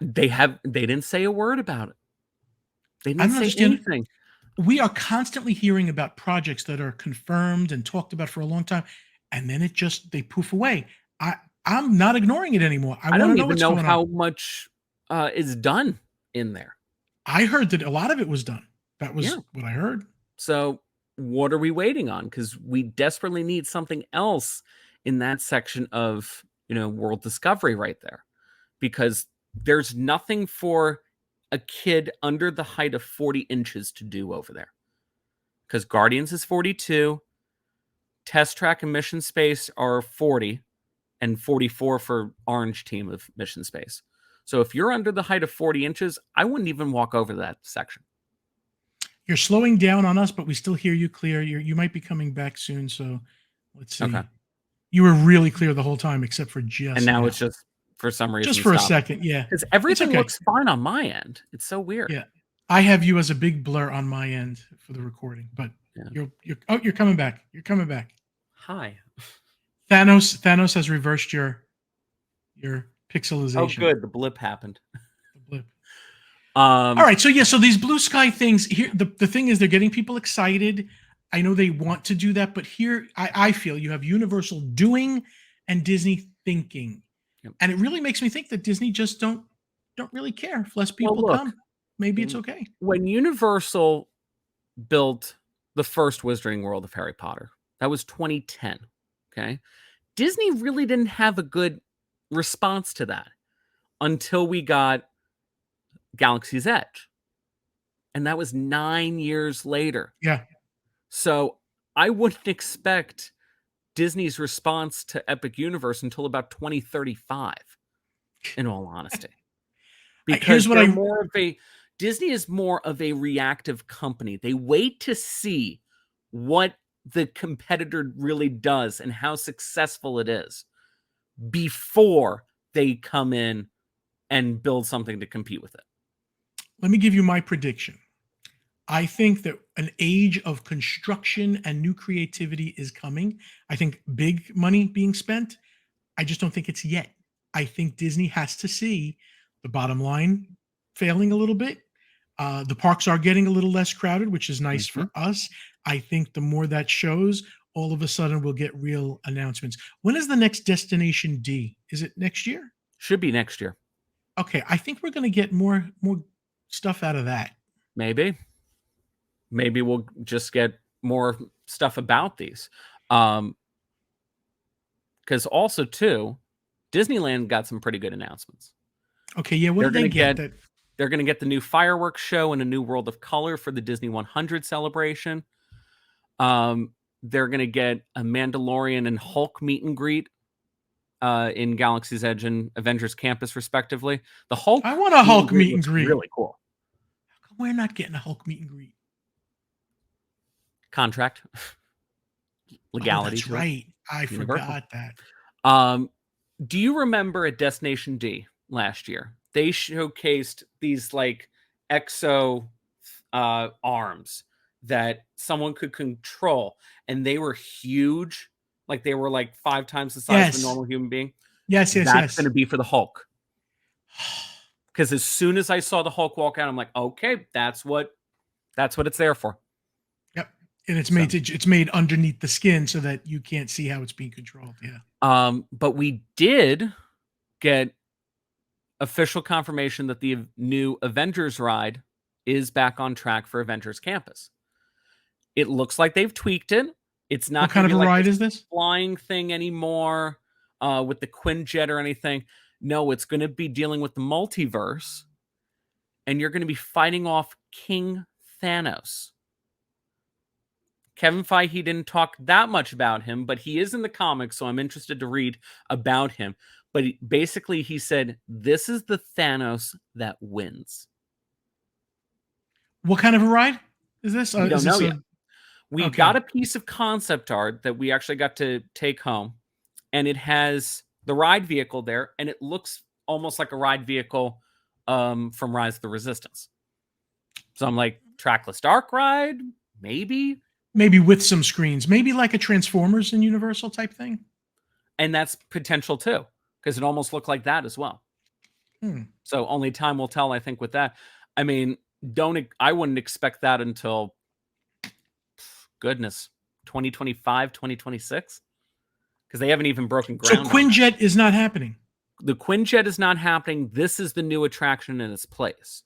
They didn't say a word about it. They I didn't don't say understand. anything. We are constantly hearing about projects that are confirmed and talked about for a long time, and then they poof away. I'm not ignoring it anymore. I want to don't know even what's know going how on. much is done in there. I heard that a lot of it was done. That was what I heard. So what are we waiting on? Because we desperately need something else in that section of World Discovery right there, because there's nothing for a kid under the height of 40 inches to do over there. Because Guardians is 42, Test Track and Mission Space are 40, and 44 for Orange Team of Mission Space. So if you're under the height of 40 inches, I wouldn't even walk over that section. You're slowing down on us, but we still hear you clear. You might be coming back soon, so let's see. Okay. You were really clear the whole time, except for just and now. It's just for some reason. Just for a second, yeah. Because everything looks fine on my end. It's so weird. Yeah, I have you as a big blur on my end for the recording, but you're coming back. You're coming back. Hi. Thanos has reversed your pixelization. Oh, good. The blip happened. The blip. All right. So these blue sky things here, the thing is they're getting people excited. I know they want to do that, but here I feel you have Universal doing and Disney thinking. Yep. And it really makes me think that Disney just don't really care if less people come. Maybe it's okay. When Universal built the first Wizarding World of Harry Potter, that was 2010. Okay. Disney really didn't have a good response to that until we got Galaxy's Edge. And that was 9 years later. Yeah. So I wouldn't expect Disney's response to Epic Universe until about 2035, in all honesty. Because Disney is more of a reactive company. They wait to see what the competitor really does and how successful it is before they come in and build something to compete with it. Let me give you my prediction. I think that an age of construction and new creativity is coming. I think big money being spent. I just don't think it's yet. I think Disney has to see The bottom line failing a little bit. The parks are getting a little less crowded, which is nice Mhm. for us. I think the more that shows, all of a sudden we'll get real announcements. When is the next Destination D? Is it next year? Should be next year. Okay, I think we're going to get more stuff out of that. Maybe. Maybe we'll just get more stuff about these. Because also too, Disneyland got some pretty good announcements. Okay, yeah, what They're did they gonna get? get That they're gonna get the new fireworks show and a new World of Color for the Disney 100 celebration. They're gonna get a Mandalorian and Hulk meet and greet in Galaxy's Edge and Avengers Campus, respectively. The Hulk I want a meet and Hulk greet meet and looks greet. really cool. We're not getting a Hulk meet and greet. Contract Oh, legality that's to it. right. I Universal. forgot that. Do you remember at Destination D last year? They showcased these like exo arms that someone could control, and they were huge. Like they were like 5 times the size of a Yes. normal human being. Yes, yes, That's yes. going to be for the Hulk. Because as soon as I saw the Hulk walk out, I'm like, okay, that's what it's there for. Yep. And it's made underneath the skin so that you can't see how it's being controlled. Yeah. But we did get official confirmation that the new Avengers ride is back on track for Avengers Campus. It looks like they've tweaked it. It's not What kind of a like ride is this? flying thing anymore with the Quinjet or anything. No, it's going to be dealing with the multiverse, and you're going to be fighting off King Thanos. Kevin Feige didn't talk that much about him, but he is in the comics, so I'm interested to read about him. But basically, he said, this is the Thanos that wins. What kind of a ride is this? We don't know yet. We Okay. got a piece of concept art that we actually got to take home, and it has the ride vehicle there, and it looks almost like a ride vehicle from Rise of the Resistance. So I'm like, trackless dark ride? Maybe with some screens, maybe like a Transformers and Universal type thing. And that's potential too, because it almost looked like that as well. So only time will tell, I think, with that. I mean, I wouldn't expect that until, goodness, 2025, 2026, because they haven't even broken ground. So Quinjet is not happening. The Quinjet is not happening. This is the new attraction in its place.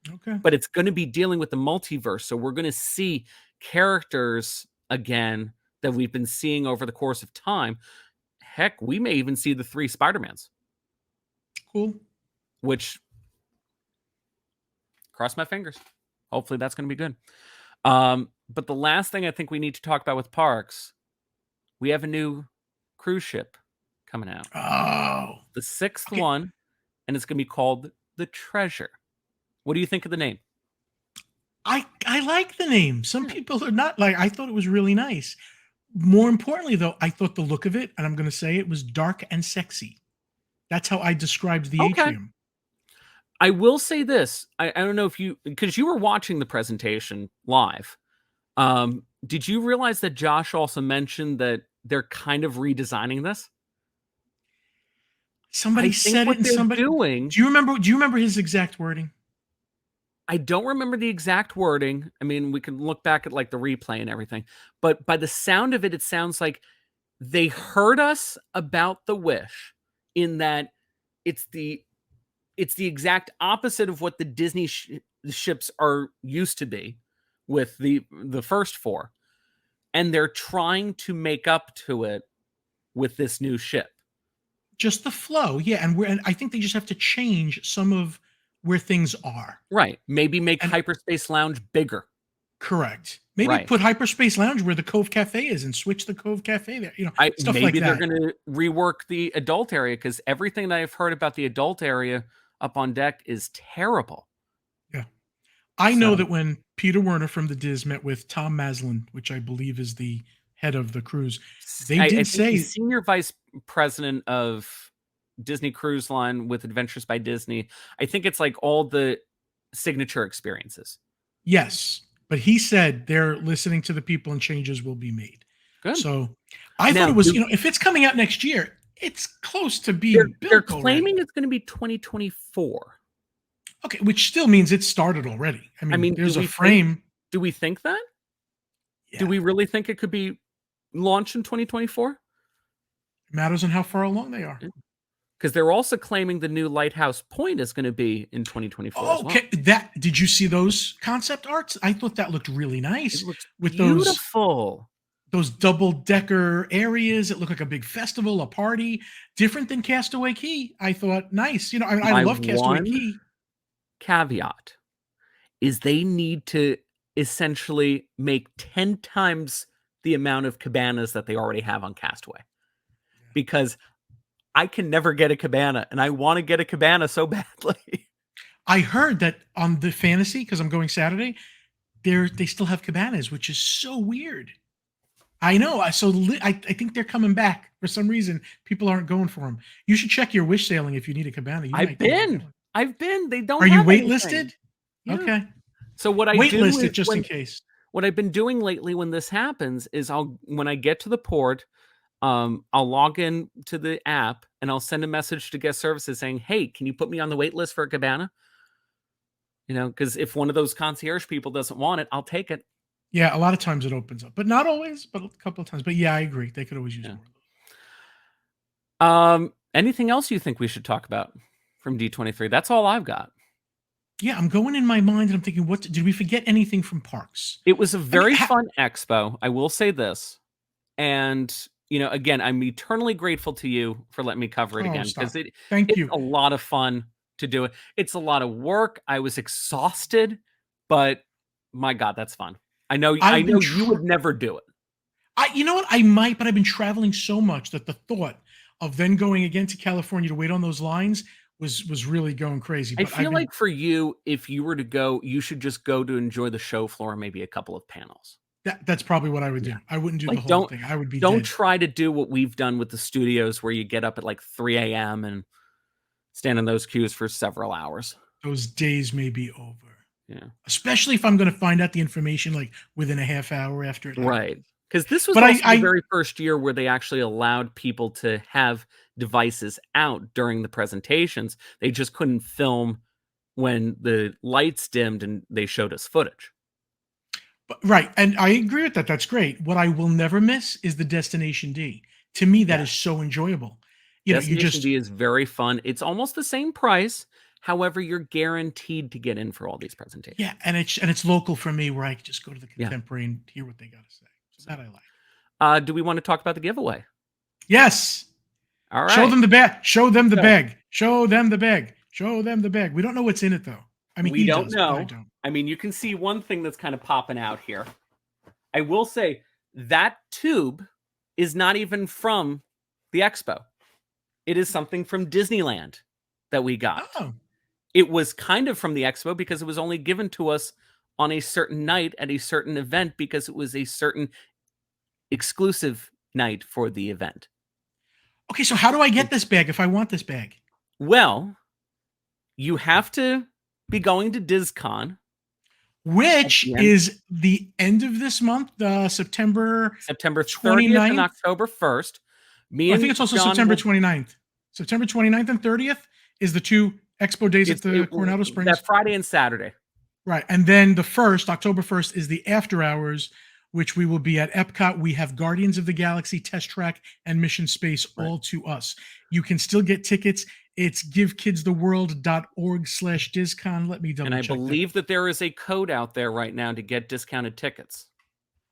Okay. But it's going to be dealing with the multiverse. So we're going to see characters again that we've been seeing over the course of time. Heck, we may even see the 3 Spider-Mans. Cool. Which, cross my fingers. Hopefully that's going to be good. But the last thing I think we need to talk about with parks, we have a new cruise ship coming out. Oh. The 6th one, and it's going to be called the Treasure. What do you think of the name? I like the name. Some people are not like. I thought it was really nice. More importantly, though, I thought the look of it, and I'm going to say it was dark and sexy. That's how I described the atrium. I will say this. I don't know if because you were watching the presentation live. Did you realize that Josh also mentioned that they're kind of redesigning this? Somebody said it, and somebody doing. Do you remember his exact wording? I don't remember the exact wording. I mean, we can look back at like the replay and everything, but by the sound of it, it sounds like they heard us about the Wish, in that it's the exact opposite of what the Disney ships are used to be with the first 4, and they're trying to make up to it with this new ship. Just the flow, yeah, and I think they just have to change some of where things are. Right. Maybe make Hyperspace Lounge bigger. Correct. Maybe put Hyperspace Lounge where the Cove Cafe is and switch the Cove Cafe there. Stuff like that. Maybe they're going to rework the adult area, because everything that I've heard about the adult area up on deck is terrible. Yeah. I know that when Peter Werner from the Diz met with Tom Maslin, which I believe is the head of the cruise, they did say senior vice president of Disney Cruise Line with Adventures by Disney. I think it's like all the signature experiences. Yes, but he said they're listening to the people and changes will be made. Good. So I thought it was, if it's coming out next year, it's close to being built. They're claiming it's going to be 2024. Okay, which still means it started already. I I mean, mean, there's a frame. do we think that? Do Yeah, we really think it could be launched in 2024? matters on how far along they are. Because they're also claiming the new Lighthouse Point is gonna be in 2024 as well. Okay, that did you see those concept arts? I thought that looked really It nice looks with beautiful. those double decker areas. It looked like a big festival, a party, different than Castaway Key. I thought nice. I My love Castaway one Key. caveat is they need to essentially make 10 times the amount of cabanas that they already have on Castaway, because I can never get a cabana, and I wanna get a cabana so badly. I heard that on the fantasy because I'm going Saturday. They still have cabanas, which is so weird. I know. I think they're coming back for some reason. People aren't going for them. You should check your wish sailing if you need a cabana. You I've might be able to get been. one. I've been. They don't Are you have anything. waitlisted? Yeah. Okay. So what I do Waitlist is it just in case. what I've been doing lately when this happens is when I get to the port, I'll log in to the app and I'll send a message to guest services saying, "Hey, can you put me on the wait list for a cabana?" Because if one of those concierge people doesn't want it, I'll take it. Yeah, a lot of times it opens up, but not always, but a couple of times. But yeah, I agree. They could always use Yeah. more of those. Anything else you think we should talk about from D23? That's all I've got. Yeah, I'm going in my mind and I'm thinking, what did we forget anything from parks? It was a I mean, very fun expo, I will say this. And, again, I'm eternally grateful to you for letting me cover it oh, again because stop. Thank it's you. a lot of fun to do it. It's a lot of work. I was exhausted, but my God, that's fun. I know I've been you would never do it. You know what? I might, but I've been traveling so much that the thought of then going again to California to wait on those lines was really going crazy. I But I've feel been like for you, if you were to go, you should just go to enjoy the show floor and maybe a couple of panels. that's probably what I would Yeah. do. I wouldn't do the Like, whole thing. I would be don't dead. try to do what we've done with the studios where you get up at like 3 AM and stand in those queues for several hours. Those days may be over. Yeah. Especially if I'm going to find out the information like within a half hour after it Right. happens. Because this was But also the I very first year where they actually allowed people to have devices out during the presentations. They just couldn't film when the lights dimmed and they showed us footage. right, and I agree with that. That's great. What I will never miss is the Destination D. To me, that is Yes. so enjoyable. You Destination just D is very fun. It's almost the same price. However, you're guaranteed to get in for all these presentations. yeah, and it's local for me where I can just go to the Yeah. Contemporary and hear what they got to say. So that I like. Do we want to talk about the giveaway? Yes. All Show right. them the bag. Show them the So bag. Show them the bag. Show them the bag. We don't know what's in it though. I mean, we he don't does, but I know. don't. I mean, you can see one thing that's kind of popping out here. I will say that tube is not even from the expo. It is something from Disneyland that we got. Oh, It was kind of from the expo because it was only given to us on a certain night at a certain event because it was a certain exclusive night for the event. okay. So how do I get this bag if I want this bag? Well, you have to be going to DizCon at Which the end, is the end of this month, September September 30th and 29th. October 1st. Me Oh, I think and it's also John September will 29th. September 29th and 30th is the two expo days at the Coronado Springs. that Friday and Saturday. Right. And then the first, October 1st, is the after hours, which we will be at Epcot. We have Guardians of the Galaxy Test Track and Mission Space Right. all to us. You can still get tickets. It's givekidstheworld.org/discon. Let me double And I check that. believe that there is a code out there right now to get discounted tickets.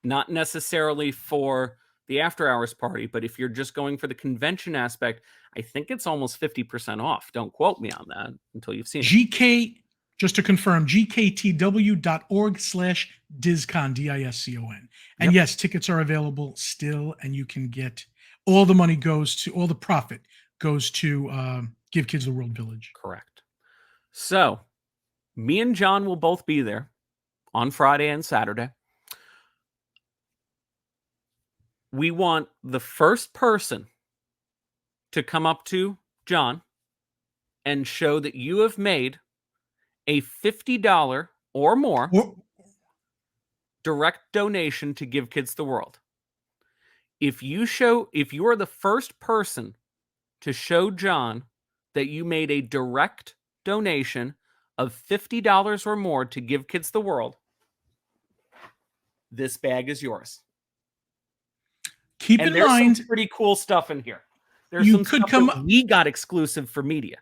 Not necessarily for the after hours party, but if you're just going for the convention aspect, I think it's almost 50% off. Don't quote me on that until you've seen it. GK, just to confirm, gktw.org/discon, DISCON. And Yep. yes, tickets are available still, and you can get all the money goes to all the profit goes to Give Kids the World Village. Correct. So, me and John will both be there on Friday and Saturday. We want the first person to come up to John and show that you have made a $50 or more Or, direct donation to Give Kids the World. If you are the first person to show John that you made a direct donation of $50 or more to Give Kids the World, this bag is yours. Keep And in there's mind, some pretty cool stuff in here. There's you some could stuff that come. we got exclusive for media.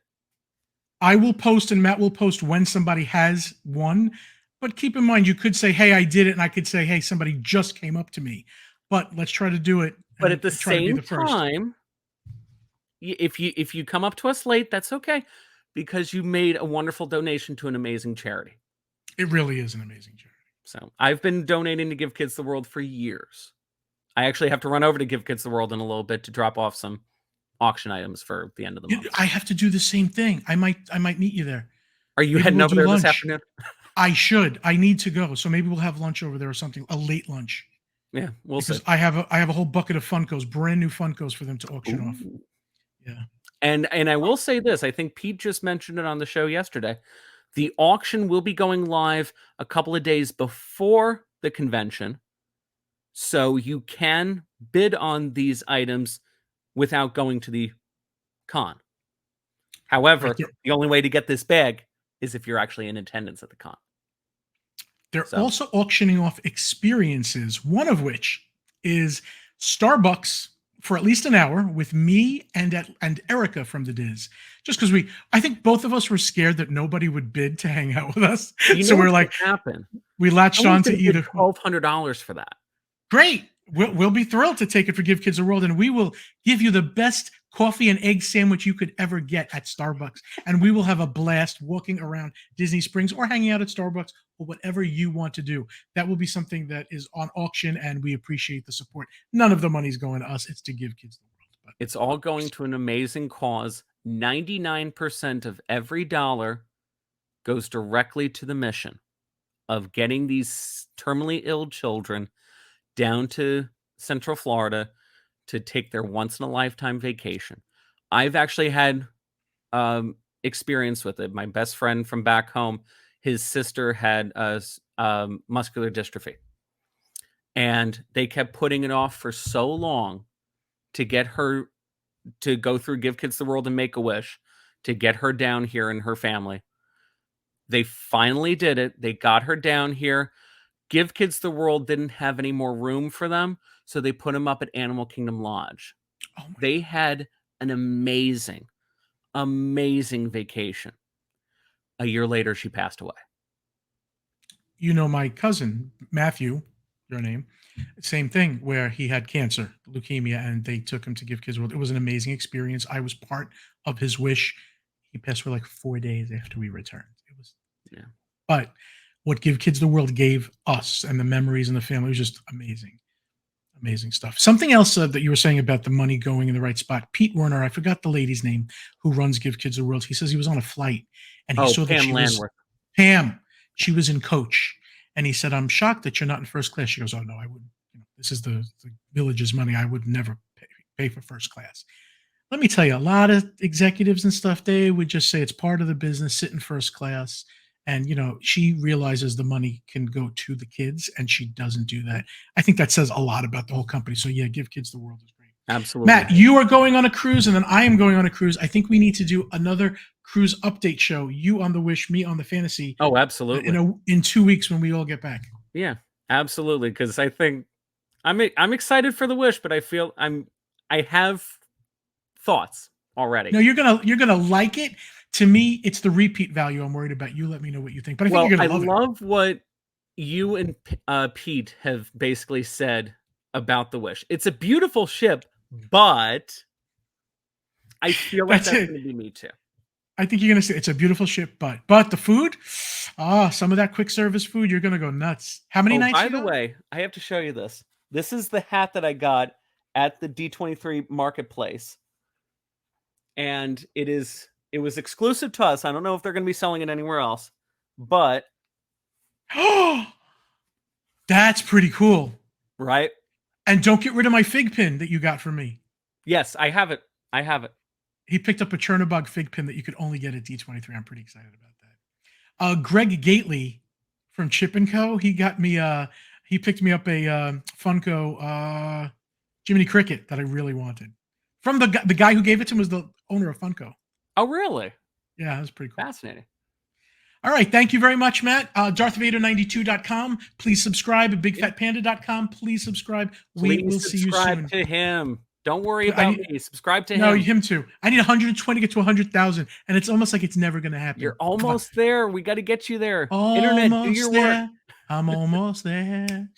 I will post and Matt will post when somebody has one. But keep in mind, you could say, "Hey, I did it," and I could say, "Hey, somebody just came up to me." But let's try to do it. But at the try to be same the first. time, if you come up to us late, that's okay, because you made a wonderful donation to an amazing charity. It really is an amazing charity. So I've been donating to Give Kids the World for years. I actually have to run over to Give Kids the World in a little bit to drop off some auction items for the end of the month. I have to do the same thing. I might meet you there. Are you Maybe heading we'll over do there lunch. this afternoon? I should. I need to go. So maybe we'll have lunch over there or something. A late lunch. Yeah, we'll Because see. I have a whole bucket of Funkos, brand new Funkos for them to auction off. Ooh. Yeah. And I will say this, I think Pete just mentioned it on the show yesterday. The auction will be going live a couple of days before the convention, so you can bid on these items without going to the con. However, Right, the only way to get this bag is if you're actually in attendance at the con. they're also auctioning off experiences, one of which is Starbucks for at least an hour with me and Erica from the Diz. Just because I think both of us were scared that nobody would bid to hang out with us. So we're like, happen. we latched on to either $1,200 for that. Great. We'll be thrilled to take it for Give Kids the World, and we will give you the best coffee and egg sandwich you could ever get at Starbucks. And we will have a blast walking around Disney Springs or hanging out at Starbucks or whatever you want to do. That will be something that is on auction, and we appreciate the support. None of the money's going to us. It's to Give Kids the World. But it's all going to an amazing cause. 99% of every dollar goes directly to the mission of getting these terminally ill children down to Central Florida to take their once-in-a-lifetime vacation. I've actually had experience with it. My best friend from back home, his sister had muscular dystrophy. And they kept putting it off for so long to get her to go through Give Kids the World and Make-A-Wish, to get her down here and her family. They finally did it. They got her down here. Give Kids the World didn't have any more room for them, so they put them up at Animal Kingdom Lodge. They had an amazing, amazing vacation. A year later, she passed away. You know, my cousin, Matthew, your name, same thing, where he had cancer, leukemia, and they took him to Give Kids World. It was an amazing experience. I was part of his wish. He passed for like 4 days after we returned. It was, yeah. But what Give Kids the World gave us and the memories and the family was just amazing. Amazing stuff. Something else that you were saying about the money going in the right spot. Pete Werner, I forgot the lady's name who runs Give Kids the World. He says he was on a flight and he saw that Pam she Landworth. was Pam. She was in coach. And he said, "I'm shocked that you're not in first class." She goes, "Oh no, I wouldn't. This is the village's money. I would never pay for first class." Let me tell you, a lot of executives and stuff, they would just say it's part of the business, sit in first class. And, she realizes the money can go to the kids, and she doesn't do that. I think that says a lot about the whole company. So, yeah, Give Kids the World is great. Absolutely. Matt, you are going on a cruise, and then I am going on a cruise. I think we need to do another cruise update show. You on the Wish, me on the Fantasy. Oh, absolutely. In 2 weeks when we all get back. Yeah, absolutely. Because I think I'm excited for the Wish, but I feel I have thoughts already. No, you're gonna like it. To me, it's the repeat value I'm worried about. You let me know what you think. But I think you're gonna love it. I love what you and Pete have basically said about the Wish. It's a beautiful ship, but I feel like that's going to be me too. I think you're gonna say it's a beautiful ship, but the food, some of that quick service food, you're gonna go nuts. How many nights? By the way, I have to show you this. This is the hat that I got at the D23 marketplace, and it was exclusive to us. I don't know if they're going to be selling it anywhere else, but that's pretty cool, right? And don't get rid of my fig pin that you got for me. Yes, I have it. He picked up a Chernobog fig pin that you could only get at D23. I'm pretty excited about that. Greg Gately from Chip & Co. He got me. He picked me up a Funko Jiminy Cricket that I really wanted. From the guy who gave it to him was the owner of Funko. Oh, really? Yeah, that was pretty cool. Fascinating. All right. Thank you very much, Matt. DarthVader92.com. Please subscribe. BigFatPanda.com. Please subscribe. We Please will see you subscribe soon. to him. Don't worry I about need, me. Subscribe to no, him. him too. I need 120 to get to 100,000, and it's almost like it's never going to happen. You're almost there. We got to get you there. Internet, do Almost your work. there. I'm almost there.